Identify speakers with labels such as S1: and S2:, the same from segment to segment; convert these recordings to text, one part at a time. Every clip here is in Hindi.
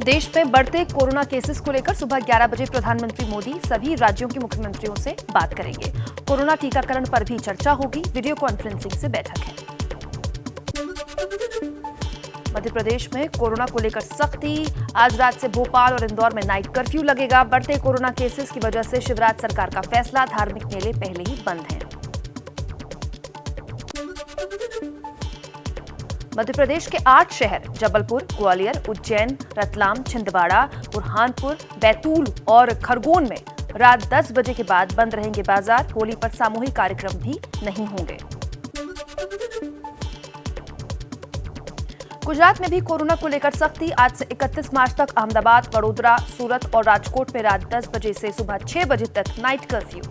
S1: देश में बढ़ते कोरोना केसेस को लेकर सुबह 11 बजे प्रधानमंत्री मोदी सभी राज्यों के मुख्यमंत्रियों से बात करेंगे। कोरोना टीकाकरण पर भी चर्चा होगी। वीडियो कॉन्फ्रेंसिंग से बैठक है। मध्य प्रदेश में कोरोना को लेकर सख्ती। आज रात से भोपाल और इंदौर में नाइट कर्फ्यू लगेगा। बढ़ते कोरोना केसेस की वजह से शिवराज सरकार का फैसला, धार्मिक मेले पहले ही बंद हैं। मध्य प्रदेश के 8 शहर जबलपुर, ग्वालियर, उज्जैन, रतलाम, छिंदवाड़ा, बुरहानपुर, बैतूल और खरगोन में रात 10 बजे के बाद बंद रहेंगे बाजार। होली पर सामूहिक कार्यक्रम भी नहीं होंगे। गुजरात में भी कोरोना को लेकर सख्ती। आज से 31 मार्च तक अहमदाबाद, वडोदरा, सूरत और राजकोट में रात 10 बजे से सुबह 6 बजे तक नाइट कर्फ्यू।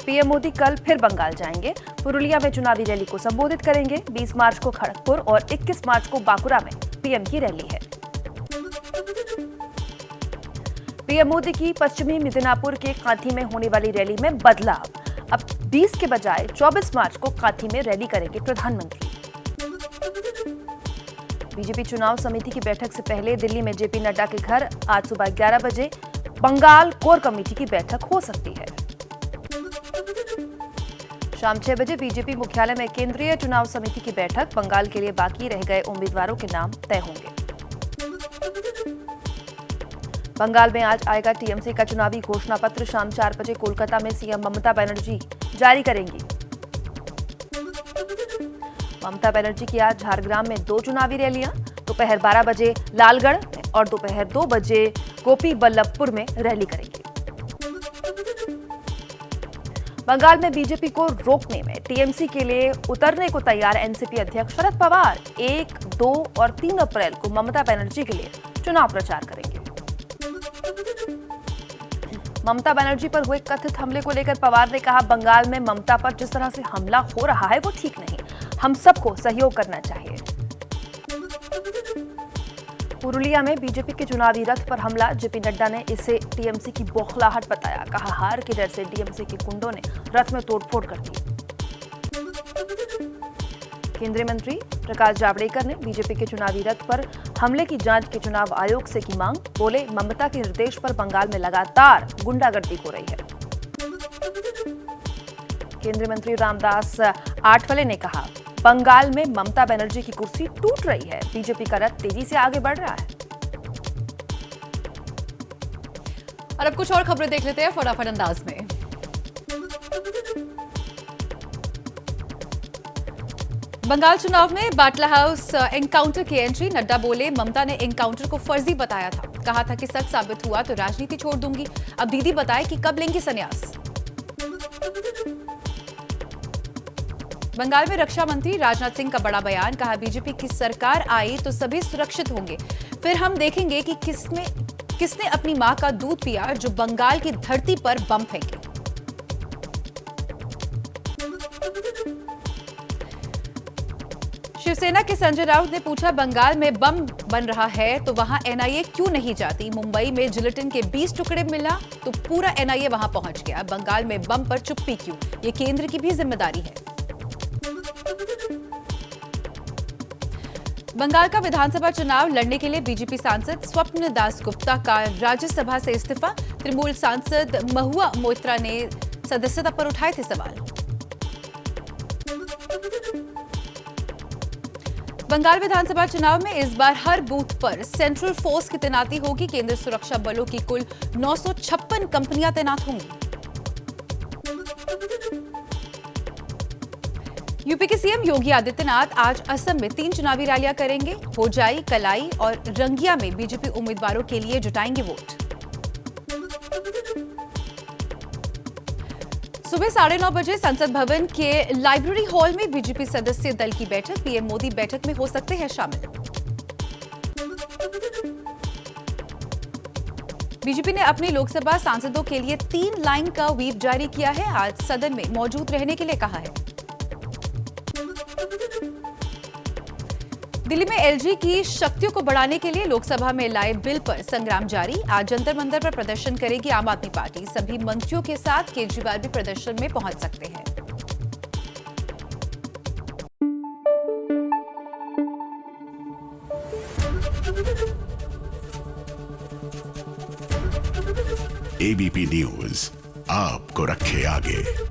S1: पीएम मोदी कल फिर बंगाल जाएंगे। पुरुलिया में चुनावी रैली को संबोधित करेंगे। 20 मार्च को खड़गपुर और 21 मार्च को बांकुरा में पीएम की रैली है। पीएम मोदी की पश्चिमी मिदनापुर के कांथी में होने वाली रैली में बदलाव। अब 20 के बजाय 24 मार्च को कांथी में रैली करेंगे प्रधानमंत्री। बीजेपी चुनाव समिति की बैठक से पहले दिल्ली में जेपी नड्डा के घर आज सुबह 11 बजे बंगाल कोर कमेटी की बैठक हो सकती है। शाम 6 बजे बीजेपी मुख्यालय में केंद्रीय चुनाव समिति की बैठक। बंगाल के लिए बाकी रह गए उम्मीदवारों के नाम तय होंगे। बंगाल में आज आएगा टीएमसी का चुनावी घोषणा पत्र। शाम 4 बजे कोलकाता में सीएम ममता बनर्जी जारी करेंगी। ममता बनर्जी की आज झारग्राम में 2 चुनावी रैलियां। दोपहर 12 बजे लालगढ़ और दोपहर 2 बजे गोपीबल्लभपुर में रैली करेंगी। बंगाल में बीजेपी को रोकने में टीएमसी के लिए उतरने को तैयार एनसीपी अध्यक्ष शरद पवार 1, 2 और 3 अप्रैल को ममता बनर्जी के लिए चुनाव प्रचार करेंगे। ममता बनर्जी पर हुए कथित हमले को लेकर पवार ने कहा, बंगाल में ममता पर जिस तरह से हमला हो रहा है वो ठीक नहीं। हम सबको सहयोग करना चाहिए। पुरुलिया में बीजेपी के चुनावी रथ पर हमला। जेपी नड्डा ने इसे टीएमसी की बौखलाहट बताया। कहा, हार के डर से टीएमसी के गुंडों ने रथ में तोड़फोड़ कर दी। केंद्रीय मंत्री प्रकाश जावड़ेकर ने बीजेपी के चुनावी रथ पर हमले की जांच के चुनाव आयोग से की मांग। बोले, ममता के निर्देश पर बंगाल में लगातार गुंडागर्दी हो रही है। केंद्रीय मंत्री रामदास आठवले ने कहा, बंगाल में ममता बनर्जी की कुर्सी टूट रही है। बीजेपी का रथ तेजी से आगे बढ़ रहा है।
S2: और अब कुछ और खबरें देख लेते हैं फटाफट अंदाज में। बंगाल चुनाव में बाटला हाउस एनकाउंटर की एंट्री। नड्डा बोले, ममता ने एनकाउंटर को फर्जी बताया था। कहा था कि सच साबित हुआ तो राजनीति छोड़ दूंगी। अब दीदी बताए कि कब लेंगी संन्यास। बंगाल में रक्षा मंत्री राजनाथ सिंह का बड़ा बयान। कहा, बीजेपी की सरकार आई तो सभी सुरक्षित होंगे। फिर हम देखेंगे कि किसने अपनी मां का दूध पिया जो बंगाल की धरती पर बम फेंके। शिवसेना के संजय राउत ने पूछा, बंगाल में बम बन रहा है तो वहां एनआईए क्यों नहीं जाती। मुंबई में जिलेटिन के 20 टुकड़े मिला तो पूरा एनआईए वहां पहुंच गया। बंगाल में बम पर चुप्पी क्यों, ये केंद्र की भी जिम्मेदारी है। बंगाल का विधानसभा चुनाव लड़ने के लिए बीजेपी सांसद स्वप्न दास गुप्ता का राज्यसभा से इस्तीफा। तृणमूल सांसद महुआ मोइत्रा ने सदस्यता पर उठाए थे सवाल। बंगाल विधानसभा चुनाव में इस बार हर बूथ पर सेंट्रल फोर्स की तैनाती होगी। केंद्रीय सुरक्षा बलों की कुल 956 कंपनियां तैनात होंगी। यूपी के सीएम योगी आदित्यनाथ आज असम में 3 चुनावी रैलियां करेंगे। होजाई, कलाई और रंगिया में बीजेपी उम्मीदवारों के लिए जुटाएंगे वोट। सुबह 9:30 बजे संसद भवन के लाइब्रेरी हॉल में बीजेपी सदस्य दल की बैठक। पीएम मोदी बैठक में हो सकते हैं शामिल। बीजेपी ने अपने लोकसभा सांसदों के लिए 3 लाइन का व्हीप जारी किया है। आज सदन में मौजूद रहने के लिए कहा है। दिल्ली में एलजी की शक्तियों को बढ़ाने के लिए लोकसभा में लाए बिल पर संग्राम जारी। आज जंतर मंतर पर प्रदर्शन करेगी आम आदमी पार्टी। सभी मंत्रियों के साथ केजरीवाल भी प्रदर्शन में पहुंच सकते हैं।
S3: एबीपी न्यूज आपको रखे आगे।